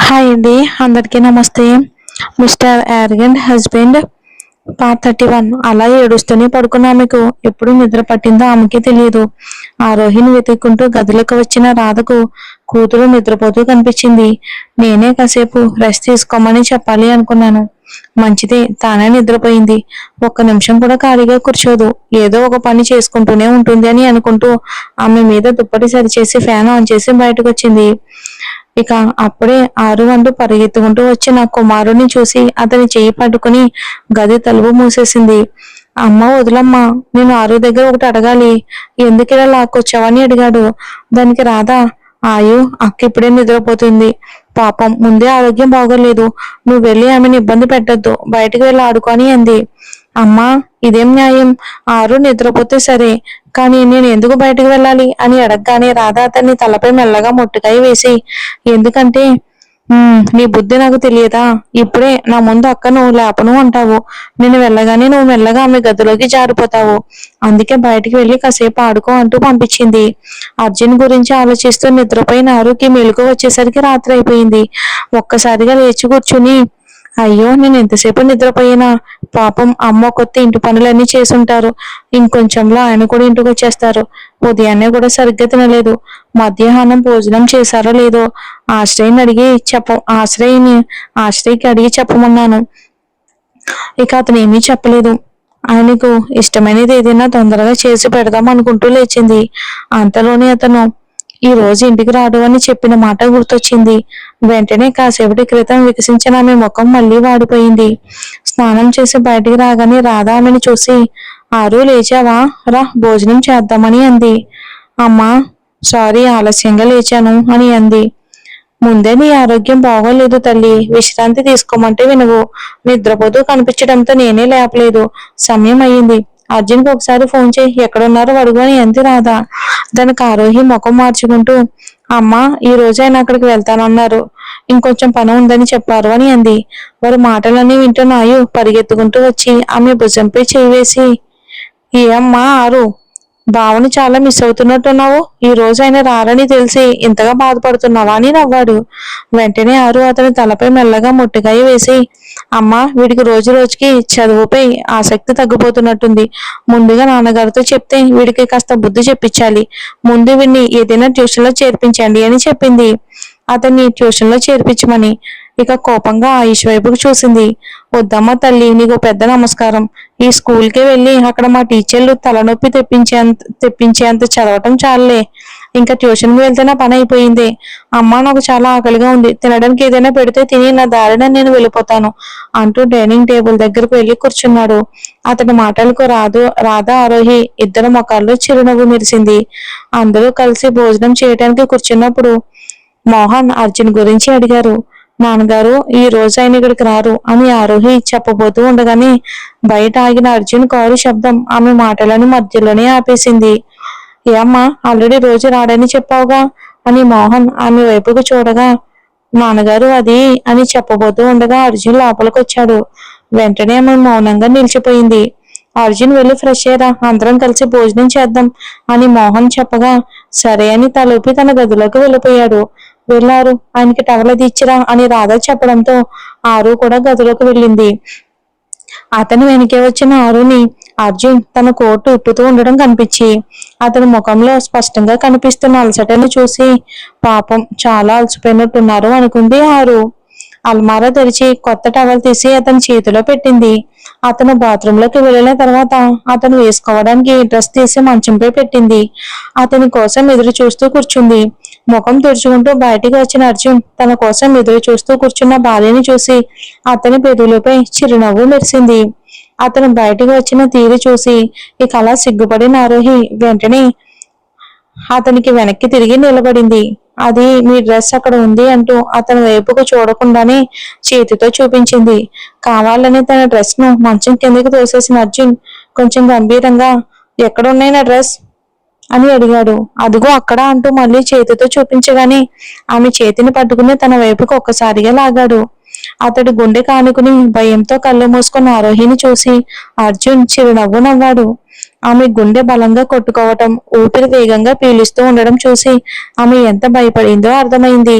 Hi అండి, అందరికీ నమస్తే. Mister arrogant husband part 31. అలా ఏడుస్తూనే పడుకున్న ఆమెకు ఎప్పుడు నిద్ర పట్టిందో ఆమెకే తెలియదు. ఆ రోహిణి వెతుక్కుంటూ గదిలోకి వచ్చిన రాధకు కూతురు నిద్రపోతూ కనిపించింది. నేనే కాసేపు రెస్ట్ తీసుకోమని చెప్పాలి అనుకున్నాను. మంచిదే, తానే నిద్రపోయింది. ఒక్క నిమిషం కూడా ఖాళీగా కూర్చోదు, ఏదో ఒక పని చేసుకుంటూనే ఉంటుంది అని అనుకుంటూ ఆమె మీద దుప్పటి సరిచేసి ఫ్యాన్ ఆన్ చేసి బయటకు వచ్చింది. ఇక అప్పుడే ఆరు అంటూ పరిగెత్తుకుంటూ వచ్చిన కుమారుని చూసి అతని చెయ్యి పట్టుకుని గది తలుపు మూసేసింది. అమ్మ వదులమ్మా, నేను ఆరు దగ్గర ఒకటి అడగాలి. ఎందుకు ఇలా లాక్కొచ్చావని అడిగాడు. దానికి రాధా, ఆయు అక్క ఇప్పుడే నిద్రపోతుంది, పాపం ముందే ఆరోగ్యం బాగోలేదు, నువ్వు వెళ్ళి ఆమెను ఇబ్బంది పెట్టద్దు, బయటకు వెళ్ళి ఆడుకొని అంది. అమ్మా, ఇదేం న్యాయం? ఆరు నిద్రపోతే సరే, కానీ నేను ఎందుకు బయటకు వెళ్ళాలి అని అడగగానే రాధ అతన్ని తలపై మెల్లగా మొట్టికాయ వేసి, ఎందుకంటే నీ బుద్ధి నాకు తెలియదా? ఇప్పుడే నా ముందు అక్కను లేపను అంటావు, నేను వెళ్ళగానే నువ్వు మెల్లగా ఆమె గదిలోకి జారిపోతావు, అందుకే బయటికి వెళ్ళి కాసేపు ఆడుకో అంటూ పంపించింది. అర్జున్ గురించి ఆలోచిస్తూ నిద్రపోయిన ఆరుకి మెలకు వచ్చేసరికి రాత్రి అయిపోయింది. ఒక్కసారిగా లేచి కూర్చుని, అయ్యో నేను ఎంతసేపు నిద్రపోయినా, పాపం అమ్మ కొత్త ఇంటి పనులన్నీ చేసుంటారు, ఇంకొంచెంలో ఆయన కూడా ఇంటికి వచ్చేస్తారు, ఉదయాన్నే కూడా సరిగ్గా తినలేదు, మధ్యాహ్నం భోజనం చేశారో లేదో ఆశ్రయ్కి అడిగి చెప్పమన్నాను. ఇక అతను ఏమీ చెప్పలేదు. ఆయనకు ఇష్టమైనది ఏదైనా తొందరగా చేసి పెడదాం అనుకుంటూ లేచింది. అంతలోనే అతను ఈ రోజు ఇంటికి రాడు అని చెప్పిన మాట గుర్తొచ్చింది. వెంటనే కాసేపటి క్రితం వికసించిన ఆమె ముఖం మళ్ళీ వాడిపోయింది. స్నానం చేసి బయటికి రాగానే రాధా ఆమెను చూసి, ఆరు లేచావా, రా భోజనం చేద్దామని అంది. అమ్మా, సారీ ఆలస్యంగా లేచాను అని అంది. ముందే నీ ఆరోగ్యం బాగోలేదు తల్లి, విశ్రాంతి తీసుకోమంటే వినవు, నిద్రపోతూ కనిపించడంతో నేనే లేపలేదు, సమయం అయ్యింది, అర్జున్కి ఒకసారి ఫోన్ చేయి, ఎక్కడున్నారో అడుగు అని అంది రాధ. దానికి ఆరోహి ముఖం మార్చుకుంటూ, అమ్మా ఈ రోజు ఆయన అక్కడికి వెళ్తానన్నారు, ఇంకొంచెం పని ఉందని చెప్పారు అని అంది. వారి మాటలన్నీ వింటున్న ఆయు పరిగెత్తుకుంటూ వచ్చి ఆమె భుజంపై చేయి వేసి, ఏ అమ్మా ఆరు, బావని చాలా మిస్ అవుతున్నట్టున్నావు, ఈ రోజు ఆయన రారని తెలిసి ఇంతగా బాధపడుతున్నావా అని నవ్వాడు. వెంటనే ఆరు అతని తలపై మెల్లగా మొట్టికాయ వేసి, అమ్మా వీడికి రోజు రోజుకి చదువుపై ఆసక్తి తగ్గిపోతున్నట్టుంది, ముందుగా నాన్నగారితో చెప్తే వీడికి కాస్త బుద్ధి చెప్పించాలి, ముందు వీడిని ఏదైనా ట్యూషన్లో చేర్పించండి అని చెప్పింది. అతన్ని ట్యూషన్లో చేర్పించమని. ఇక కోపంగా ఆయుష్ వైపుకు చూసింది. వద్దమ్మ తల్లి, నీకు పెద్ద నమస్కారం, ఈ స్కూల్కే వెళ్ళి అక్కడ మా టీచర్లు తలనొప్పి తెప్పించేంత చదవటం చాలులే, ఇంకా ట్యూషన్కి వెళ్తే నా పని అయిపోయింది. అమ్మ నాకు చాలా ఆకలిగా ఉంది, తినడానికి ఏదైనా పెడితే తిని నా దారిన నేను వెళ్ళిపోతాను అంటూ డైనింగ్ టేబుల్ దగ్గరకు వెళ్ళి కూర్చున్నాడు. అతని మాటలకు రాధ ఆరోహి ఇద్దరు ముఖాల్లో చిరునవ్వు మెరిసింది. అందరూ కలిసి భోజనం చేయడానికి కూర్చున్నప్పుడు మోహన్ అర్జున్ గురించి అడిగారు. నాన్నగారు ఈ రోజు ఆయన ఇక్కడికి రారు అని ఆరోహి చెప్పబోతూ ఉండగానే బయట ఆగిన అర్జున్ కారు శబ్దం ఆమె మాటలను మధ్యలోనే ఆపేసింది. ఏ అమ్మా, ఆల్రెడీ రోజు రాడని చెప్పావుగా అని మోహన్ ఆమె వైపుకు చూడగా, నాన్నగారు అది అని చెప్పబోతూ ఉండగా అర్జున్ లోపలికి వచ్చాడు. వెంటనే ఆమె మౌనంగా నిలిచిపోయింది. అర్జున్ వెళ్ళి ఫ్రెష్ అయ్యారా, అందరం కలిసి భోజనం చేద్దాం అని మోహన్ చెప్పగా సరే అని తలూపి తన గదిలోకి వెళ్ళిపోయాడు. వెళ్ళారు, ఆయనకి టవల్ ఇచ్చిరా అని రాధ చెప్పడంతో ఆరు కూడా గదిలోకి వెళ్ళింది. అతని వెనకే వచ్చిన ఆరుని అర్జున్ తన కోటు ఇప్పుతూ ఉండడం కనిపించి అతని ముఖంలో స్పష్టంగా కనిపిస్తున్న అలసటను చూసి, పాపం చాలా అలసిపోయినట్టున్నారు అనుకుంది ఆరు. అల్మారా తెరిచి కొత్త టవల్ తీసి అతని చేతిలో పెట్టింది. అతను బాత్రూమ్ లోకి వెళ్ళిన తర్వాత అతను వేసుకోవడానికి డ్రెస్ తీసి మంచంపై పెట్టింది. అతని కోసం ఎదురు చూస్తూ కూర్చుంది. ముఖం తుడుచుకుంటూ బయటికి వచ్చిన అర్జున్ తన కోసం ఎదురు చూస్తూ కూర్చున్న భార్యని చూసి అతని పెదవులపై చిరునవ్వు మెరిసింది. అతను బయటికి వచ్చిన తీరు చూసి ఇక అలా సిగ్గుపడిన ఆరోహి వెంటనే అతనికి వెనక్కి తిరిగి నిలబడింది. అది మీ డ్రెస్ అక్కడ ఉంది అంటూ అతని వైపుకు చూడకుండానే చేతితో చూపించింది. కావాలని తన డ్రెస్ ను మంచం కిందకి తోసేసిన అర్జున్ కొంచెం గంభీరంగా, ఎక్కడున్నాయి నా డ్రెస్ అని అడిగాడు. అదిగో అక్కడ అంటూ మళ్ళీ చేతితో చూపించగానే ఆమె చేతిని పట్టుకుని తన వైపుకు ఒక్కసారిగా లాగాడు. అతడు గుండె కానుకుని భయంతో కళ్ళు మూసుకున్న ఆరోహిని చూసి అర్జున్ చిరునవ్వు నవ్వాడు. ఆమె గుండె బలంగా కొట్టుకోవటం, ఊపిరి వేగంగా పీలుస్తూ ఉండడం చూసి ఆమె ఎంత భయపడిందో అర్థమైంది.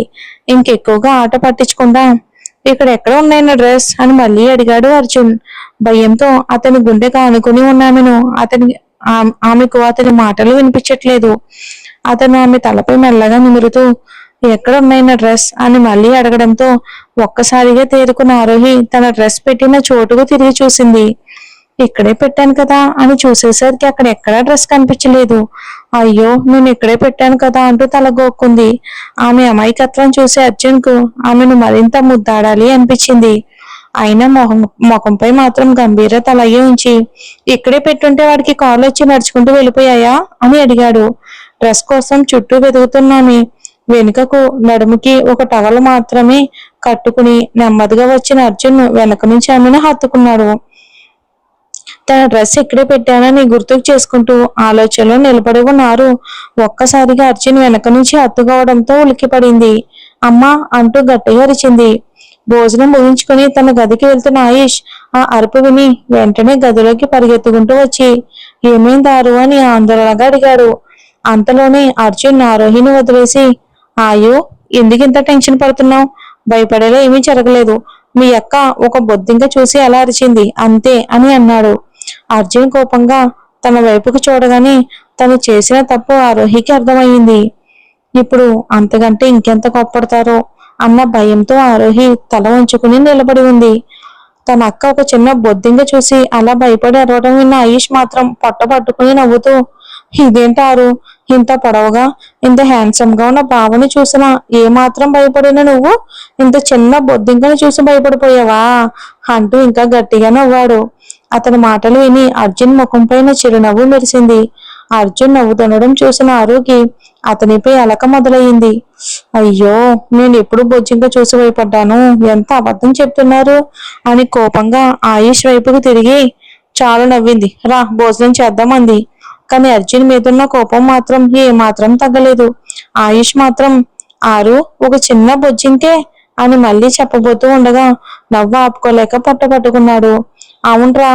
ఇంకెక్కువగా ఆట పట్టించకుండా ఇక్కడ ఎక్కడ ఉన్నాయి నా డ్రెస్ అని మళ్ళీ అడిగాడు అర్జున్. భయంతో అతని గుండెకు ఆనుకుని ఉన్నామెను ఆమెకు అతని మాటలు వినిపించట్లేదు. అతను ఆమె తలపై మెల్లగా నిమురుతూ ఎక్కడ ఉన్నాయి నా డ్రెస్ అని మళ్ళీ అడగడంతో ఒక్కసారిగా తేరుకున్న ఆరోహి తన డ్రెస్ పెట్టిన చోటుకు తిరిగి చూసింది. ఇక్కడే పెట్టాను కదా అని చూసేసరికి అక్కడ ఎక్కడా డ్రెస్ కనిపించలేదు. అయ్యో నేను ఇక్కడే పెట్టాను కదా అంటూ తలగొక్కుంది. ఆమె అమాయకత్వం చూసి అర్జున్ కు ఆమెను మరింత ముద్దాడాలి అనిపించింది. అయినా ముఖంపై మాత్రం గంభీరత అలాగే ఉంచి ఇక్కడే పెట్టుంటే వాడికి కాళ్ళు వచ్చి నడుచుకుంటూ వెళ్ళిపోయాయా అని అడిగాడు. డ్రెస్ కోసం చుట్టూ వెతుకుతున్నామే. వెనుకకు నడుముకి ఒక టవల్ మాత్రమే కట్టుకుని నెమ్మదిగా వచ్చిన అర్జున్ వెనక నుంచి ఆమెను హత్తుకున్నాడు. తన డ్రెస్ ఇక్కడే పెట్టానని గుర్తుకు చేసుకుంటూ ఆలోచనలో నిలబడి ఉన్నారు. ఒక్కసారిగా అర్జున్ వెనక నుంచి హత్తుకోవడంతో ఉలిక్కిపడింది. అమ్మా అంటూ గట్టిగా అరిచింది. భోజనం ముగించుకుని తన గదికి వెళ్తున్న ఆయుష్ ఆ అరుపు విని వెంటనే గదిలోకి పరిగెత్తుకుంటూ వచ్చి ఏమైందారు అని ఆందోళనగా అడిగాడు. అంతలోనే అర్జున్ ఆరోహిని వదిలేసి ఆయు ఎందుకింత టెన్షన్ పడుతున్నావు? భయపడేలా ఏమీ జరగలేదు. మీ అక్క ఒక బొద్దింక చూసి అలా అరిచింది అంతే అని అన్నాడు. అర్జున్ కోపంగా తన వైపుకు చూడగానే తను చేసిన తప్పు ఆరోహికి అర్థమయ్యింది. ఇప్పుడు అంతకంటే ఇంకెంత కోప్పడతారో అన్న భయంతో ఆరోహి తల ఉంచుకుని నిలబడి ఉంది. తన అక్క ఒక చిన్న బొద్దింక చూసి అలా భయపడి అరవడం విన్న ఆయుష్ మాత్రం పొట్ట పట్టుకుని నవ్వుతూ ఇదేంటారు ఇంత పొడవుగా ఇంత హ్యాండ్సమ్ గా ఉన్న బావని చూసినా ఏమాత్రం భయపడిన నువ్వు ఇంత చిన్న బొద్దింకని చూసి భయపడిపోయావా అంటూ ఇంకా గట్టిగా నవ్వాడు. అతని మాటలు విని అర్జున్ ముఖం పైన చిరునవ్వు మెరిసింది. అర్జున్ నవ్వుతుండడం చూసిన ఆరోగ్య అతనిపై అలక మొదలయ్యింది. అయ్యో నేను ఎప్పుడు బొజ్జింక చూసి భయపడ్డాను, ఎంత అబద్ధం చెప్తున్నారు అని కోపంగా ఆయుష్ వైపుకు తిరిగి చాలా నవ్వింది. రా భోజనం చేద్దామంది. కానీ అర్జున్ మీదున్న కోపం మాత్రం ఏమాత్రం తగ్గలేదు. ఆయుష్ మాత్రం ఆరు ఒక చిన్న బొజ్జింకే అని మళ్ళీ చెప్పబోతూ ఉండగా నవ్వు ఆపుకోలేక పట్టుకున్నాడు. అవునరా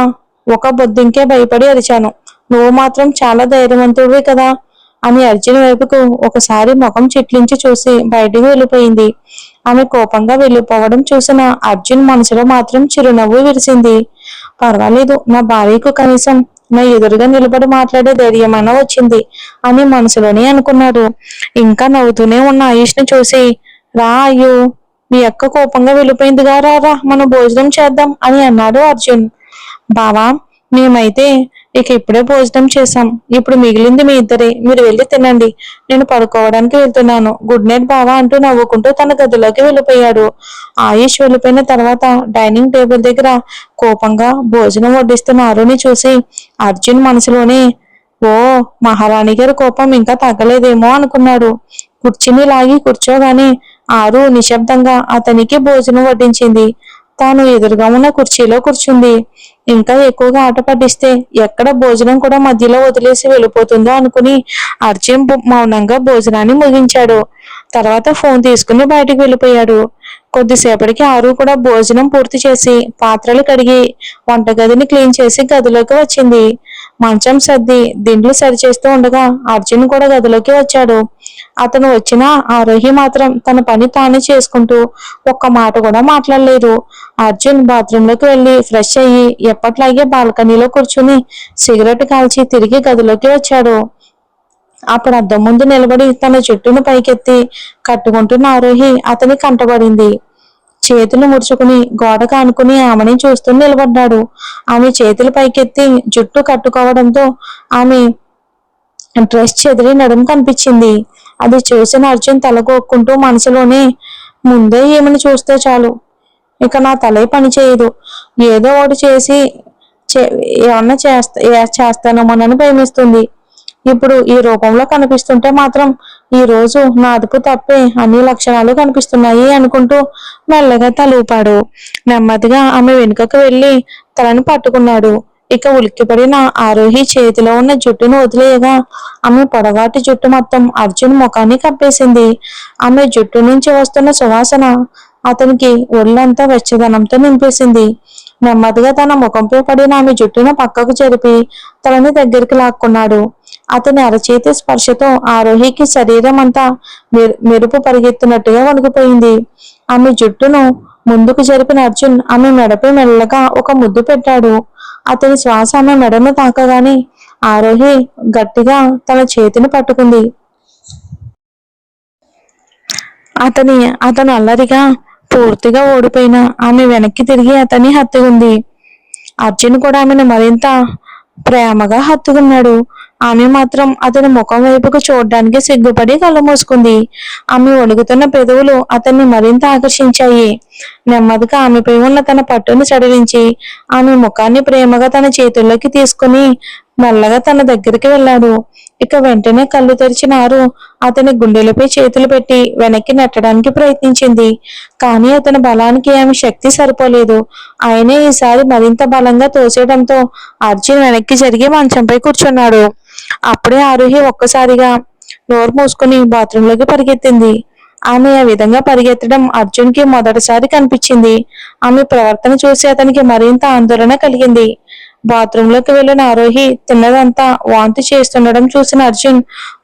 ఒక బొద్దింకే భయపడి అరిచాను, నువ్వు మాత్రం చాలా ధైర్యవంతుడివి కదా అని అర్జున్ వైపుకు ఒకసారి ముఖం చిట్లించి చూసి బయటికి వెళ్ళిపోయింది. ఆమె కోపంగా వెళ్ళిపోవడం చూసిన అర్జున్ మనసులో మాత్రం చిరునవ్వు విరిసింది. పర్వాలేదు, నా భార్యకు కనీసం నా ఎదురుగా నిలబడి మాట్లాడే ధైర్యమైనా వచ్చింది అని మనసులోనే అనుకున్నాడు. ఇంకా నవ్వుతూనే ఉన్న ఆయుష్ ని చూసి రా అయ్యో మీ అక్క కోపంగా వెళ్ళిపోయిందిగా, రా మనం భోజనం చేద్దాం అని అన్నాడు అర్జున్. బావా మేమైతే ఇక ఇప్పుడే భోజనం చేశాం, ఇప్పుడు మిగిలింది మీ ఇద్దరే, మీరు వెళ్ళి తినండి, నేను పడుకోవడానికి వెళ్తున్నాను, గుడ్ నైట్ బావా అంటూ నవ్వుకుంటూ తన గదిలోకి వెళ్ళిపోయాడు. ఆయుష్ వెళ్ళిపోయిన తర్వాత డైనింగ్ టేబుల్ దగ్గర కోపంగా భోజనం వడ్డిస్తున్న ఆరుని చూసి అర్జున్ మనసులోనే ఓ మహారాణి గారి కోపం ఇంకా తగ్గలేదేమో అనుకున్నాడు. కుర్చీని లాగి కూర్చోగానే ఆరు నిశ్శబ్దంగా అతనికి భోజనం వడ్డించింది. తాను ఎదురుగా ఉన్న కుర్చీలో కూర్చుంది. ఇంకా ఎక్కువగా ఆట పట్టిస్తే ఎక్కడ భోజనం కూడా మధ్యలో వదిలేసి వెళ్ళిపోతుందో అనుకుని అర్జున్ మౌనంగా భోజనాన్ని ముగించాడు. తర్వాత ఫోన్ తీసుకుని బయటకు వెళ్ళిపోయాడు. కొద్దిసేపటికి ఆరు కూడా భోజనం పూర్తి చేసి పాత్రలు కడిగి వంటగదిని క్లీన్ చేసి గదిలోకి వచ్చింది. మంచం సర్ది దిండ్లు సరిచేస్తూ ఉండగా అర్జున్ కూడా గదిలోకి వచ్చాడు. అతను వచ్చిన ఆరోహి మాత్రం తన పని తానే చేసుకుంటూ ఒక్క మాట కూడా మాట్లాడలేదు. అర్జున్ బాత్రూమ్ లోకి వెళ్లి ఫ్రెష్ అయ్యి ఎప్పట్లాగే బాల్కనీలో కూర్చుని సిగరెట్ కాల్చి తిరిగి గదిలోకి వచ్చాడు. అప్పుడు అద్దం ముందు నిలబడి తన జుట్టును పైకెత్తి కట్టుకుంటున్న ఆరోహి అతని కంటబడింది. చేతులు ముడుచుకుని గోడకు ఆనుకుని ఆమెని చూస్తూ నిలబడ్డాడు. ఆమె చేతులు పైకెత్తి జుట్టు కట్టుకోవడంతో ఆమె డ్రెస్ చెదిరి నడుము కనిపించింది. అది చూసిన అర్జున్ తలగొక్కుంటూ మనసులోనే ముందే ఏమని చూస్తే చాలు, ఇక నా తలే పని చేయదు, ఏదో ఒకటి చేసి ఏమన్నా చేస్తానేమోనని భయమేస్తుంది. ఇప్పుడు ఈ రూపంలో కనిపిస్తుంటే మాత్రం ఈ రోజు నా అదుపు తప్పే అన్ని లక్షణాలు కనిపిస్తున్నాయి అనుకుంటూ మెల్లగా తలూపాడు. నెమ్మదిగా ఆమె వెనుకకు వెళ్లి తలను పట్టుకున్నాడు. ఇక ఉలిక్కిపడిన ఆరోహి చేతిలో ఉన్న జుట్టును వదిలేయగా ఆమె పొడవాటి జుట్టు మొత్తం అర్జున్ ముఖాన్ని కప్పేసింది. ఆమె జుట్టు నుంచి వస్తున్న సువాసన అతనికి ఒళ్ళంతా వెచ్చదనంతో నింపేసింది. నెమ్మదిగా తన ముఖంపై పడిన ఆమె జుట్టును పక్కకు జరిపి తలని దగ్గరికి లాక్కున్నాడు. అతని అరచేతి స్పర్శతో ఆరోహికి శరీరం అంతా మెరుపు పరిగెత్తినట్టుగా వణికిపోయింది. ఆమె జుట్టును ముందుకు జరిపిన అర్జున్ ఆమె మెడపై మెల్లగా ఒక ముద్దు పెట్టాడు. అతని శ్వాస ఆమె మెడను తాకగానే ఆరోహి గట్టిగా తన చేతిని పట్టుకుంది. అతను అల్లరిగా పూర్తిగా ఓడిపోయిన ఆమె వెనక్కి తిరిగి అతన్ని హత్తుకుంది. అర్జున్ కూడా ఆమెను మరింత ప్రేమగా హత్తుకున్నాడు. ఆమె మాత్రం అతని ముఖం వైపుకు చూడడానికి సిగ్గుపడి కళ్ళు మూసుకుంది. ఆమె వణుకుతున్న పెదవులు అతన్ని మరింత ఆకర్షించాయి. నెమ్మదిగా ఆమెపై ఉన్న తన పట్టును సడలించి ఆమె ముఖాన్ని ప్రేమగా తన చేతుల్లోకి తీసుకుని మెల్లగా తన దగ్గరికి వెళ్ళాడు. ఇక వెంటనే కళ్ళు తెరిచిన ఆరు అతని గుండెలపై చేతులు పెట్టి వెనక్కి నెట్టడానికి ప్రయత్నించింది. కానీ అతని బలానికి ఆమె శక్తి సరిపోలేదు. ఆయనే ఈసారి మరింత బలంగా తోసేయడంతో అర్జున్ వెనక్కి జరిగి మంచంపై కూర్చున్నాడు. అప్పుడే ఆరోహి ఒక్కసారిగా నోరు మూసుకుని బాత్రూంలోకి పరిగెత్తింది. ఆమె ఆ విధంగా పరిగెత్తడం అర్జున్ కి మొదటిసారి కనిపించింది. ఆమె ప్రవర్తన చూసి అతనికి మరింత ఆందోళన కలిగింది. బాత్రూంలోకి వెళ్లిన ఆరోహి తిన్నదంతా వాంతి చేస్తుండడం చూసిన అర్జున్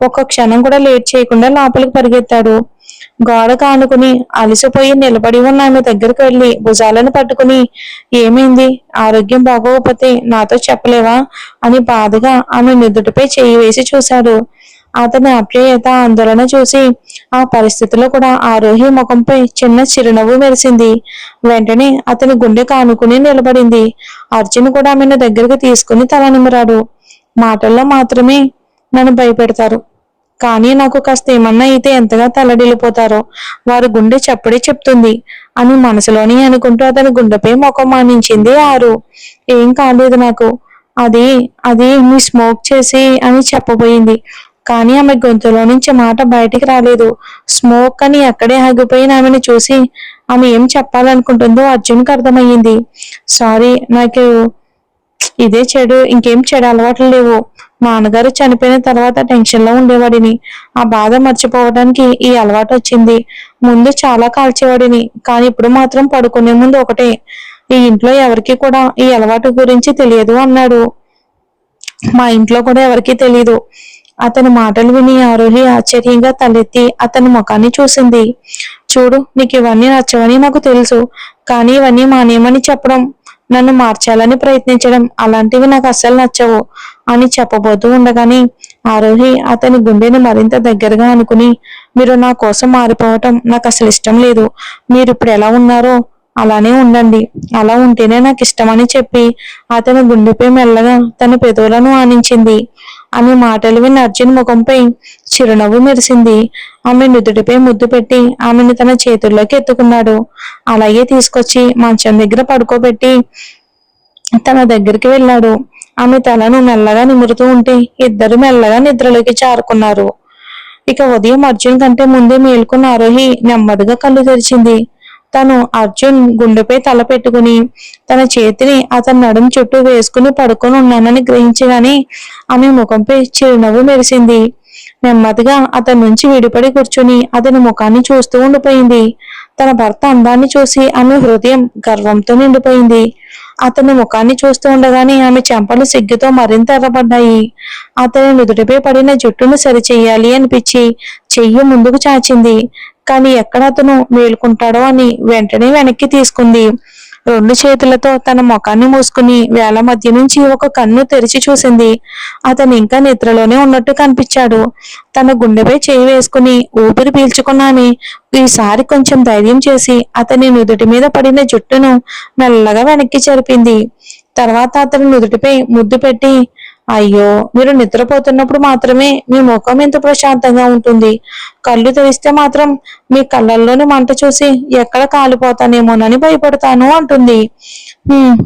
ఒక్క క్షణం కూడా లేట్ చేయకుండా లోపలికి పరిగెత్తాడు. గోడ కానుకుని అలసిపోయి నిలబడి ఉన్న ఆమె దగ్గరికి వెళ్లి భుజాలను పట్టుకుని, ఏమైంది, ఆరోగ్యం బాగోకపోతే నాతో చెప్పలేవా అని బాధగా ఆమె నుదుటిపై చేయి వేసి చూశాడు. అతని ఆప్యాయత ఆందోళన చూసి ఆ పరిస్థితిలో కూడా ఆరోహి ముఖంపై చిన్న చిరునవ్వు మెరిసింది. వెంటనే అతని గుండె కానుకుని నిలబడింది. అర్జున్ కూడా ఆమెను దగ్గరికి తీసుకుని తల నిమిరాడు. మాటల్లో మాత్రమే నన్ను భయపెడతారు, కానీ నాకు కాస్త ఏమన్నా అయితే ఎంతగా తలడిల్లిపోతారో, వారి గుండె చప్పుడే చెప్తుంది అని మనసులోని అనుకుంటూ అతని గుండెపై ముఖం మానించింది ఆరు. ఏం కాలేదు నాకు, అది అది మీ స్మోక్ చేసి అని చెప్పబోయింది. కానీ ఆమె గొంతులో నుంచి మాట బయటికి రాలేదు. స్మోక్ అని అక్కడే ఆగిపోయిన ఆమెను చూసి ఆమె ఏం చెప్పాలనుకుంటుందో అర్జున్కి అర్థమయ్యింది. సారీ, నాకు ఇదే చెడు, ఇంకేం చెడు అలవాట్లు లేవు. నాన్నగారు చనిపోయిన తర్వాత టెన్షన్ లో ఉండేవాడిని. ఆ బాధ మర్చిపోవడానికి ఈ అలవాటు వచ్చింది. ముందు చాలా కాల్చేవాడిని, కానీ ఇప్పుడు మాత్రం పడుకునే ముందు ఒకటే. ఈ ఇంట్లో ఎవరికి కూడా ఈ అలవాటు గురించి తెలియదు అన్నాడు. మా ఇంట్లో కూడా ఎవరికీ తెలియదు. అతని మాటలు విని ఆరోహి ఆశ్చర్యంగా తలెత్తి అతని ముఖాన్ని చూసింది. చూడు, నీకు ఇవన్నీ నచ్చవని నాకు తెలుసు, కానీ ఇవన్నీ మానేయమని చెప్పడం, నన్ను మార్చాలని ప్రయత్నించడం, అలాంటివి నాకు అస్సలు నచ్చవు అని చెప్పబోతూ ఉండగానే ఆరోహి అతని గుండెని మరింత దగ్గరగా అనుకుని, మీరు నా కోసం మారిపోవటం నాకు అసలు ఇష్టం లేదు. మీరు ఇప్పుడు ఎలా ఉన్నారో అలానే ఉండండి, అలా ఉంటేనే నాకు ఇష్టమని చెప్పి అతని గుండెపై మెల్లగా తన పెదవులను ఆనించింది. ఆమె మాటలు విన్న అర్జున్ ముఖంపై చిరునవ్వు మెరిసింది. ఆమె నుదుటిపై ముద్దు పెట్టి ఆమెను తన చేతుల్లోకి ఎత్తుకున్నాడు. అలాగే తీసుకొచ్చి మంచం దగ్గర పడుకోబెట్టి తన దగ్గరికి వెళ్ళాడు. ఆమె తలను మెల్లగా నిమురుతూ ఉంటే ఇద్దరు మెల్లగా నిద్రలోకి జారుకున్నారు. ఇక ఉదయం అర్జున్ కంటే ముందే మేల్కొన్న ఆరోహి నెమ్మదిగా కళ్ళు తెరిచింది. తను అర్జున్ గుండెపై తల పెట్టుకుని తన చేతిని అతని నడుం చుట్టూ వేసుకుని పడుకొని ఉన్నానని గ్రహించగానే ఆమె ముఖంపై చిరునవ్వు మెరిసింది. నెమ్మదిగా అతని నుంచి విడిపడి కూర్చుని అతని ముఖాన్ని చూస్తూ ఉండిపోయింది. తన భర్త అందాన్ని చూసి ఆమె హృదయం గర్వంతో నిండిపోయింది. అతని ముఖాన్ని చూస్తూ ఉండగానే ఆమె చెంపలు సిగ్గుతో మరింత ఎర్రబడ్డాయి. అతని నుదుటిపై పడిన జుట్టును సరిచెయ్యాలి అనిపించి చెయ్యి ముందుకు చాచింది. కానీ ఎక్కడ అతను మేలుకుంటాడో అని వెంటనే వెనక్కి తీసుకుంది. రెండు చేతులతో తన ముఖాన్ని మూసుకుని వేల మధ్య నుంచి ఒక కన్ను తెరిచి చూసింది. అతను ఇంకా నిద్రలోనే ఉన్నట్టు కనిపించాడు. తన గుండెపై చేయి వేసుకుని ఊపిరి పీల్చుకున్నామే ఈసారి కొంచెం ధైర్యం చేసి అతని నుదుటి మీద పడిన జుట్టును మెల్లగా వెనక్కి జరిపింది. తర్వాత అతని నుదుటిపై ముద్దు పెట్టి, అయ్యో, మీరు నిద్రపోతున్నప్పుడు మాత్రమే మీ ముఖం ఎంత ప్రశాంతంగా ఉంటుంది. కళ్ళు తెరిస్తే మాత్రం మీ కళ్ళల్లోని మంట చూసి ఎక్కడ కాలిపోతానేమోనని భయపడతాను అంటుంది.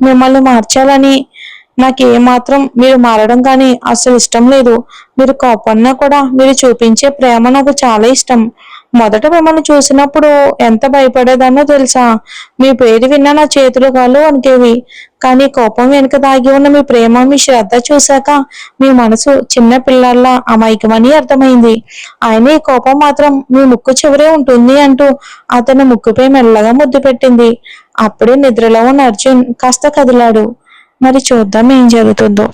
మిమ్మల్ని మార్చాలని నాకేమాత్రం మీరు మారడం కానీ అసలు ఇష్టం లేదు. మీరు కోపన్నా కూడా మీరు చూపించే ప్రేమ నాకు చాలా ఇష్టం. మొదట మిమ్మల్ని చూసినప్పుడు ఎంత భయపడేదాన్నో తెలుసా? మీ పేరు విన్నా నా చేతులు కాళ్ళు వణికేవి. కానీ కోపం వెనుక దాగి ఉన్న మీ ప్రేమ, మీ శ్రద్ధ చూశాక మీ మనసు చిన్న పిల్లల్లా అమాయకమని అర్థమైంది. ఆయన ఈ కోపం మాత్రం మీ ముక్కు చివరే ఉంటుంది అంటూ అతని ముక్కుపై మెల్లగా ముద్దు పెట్టింది. అప్పుడే నిద్రలో ఉన్న అర్జున్ కాస్త కదిలాడు. మరి చూద్దాం ఏం జరుగుతుందో.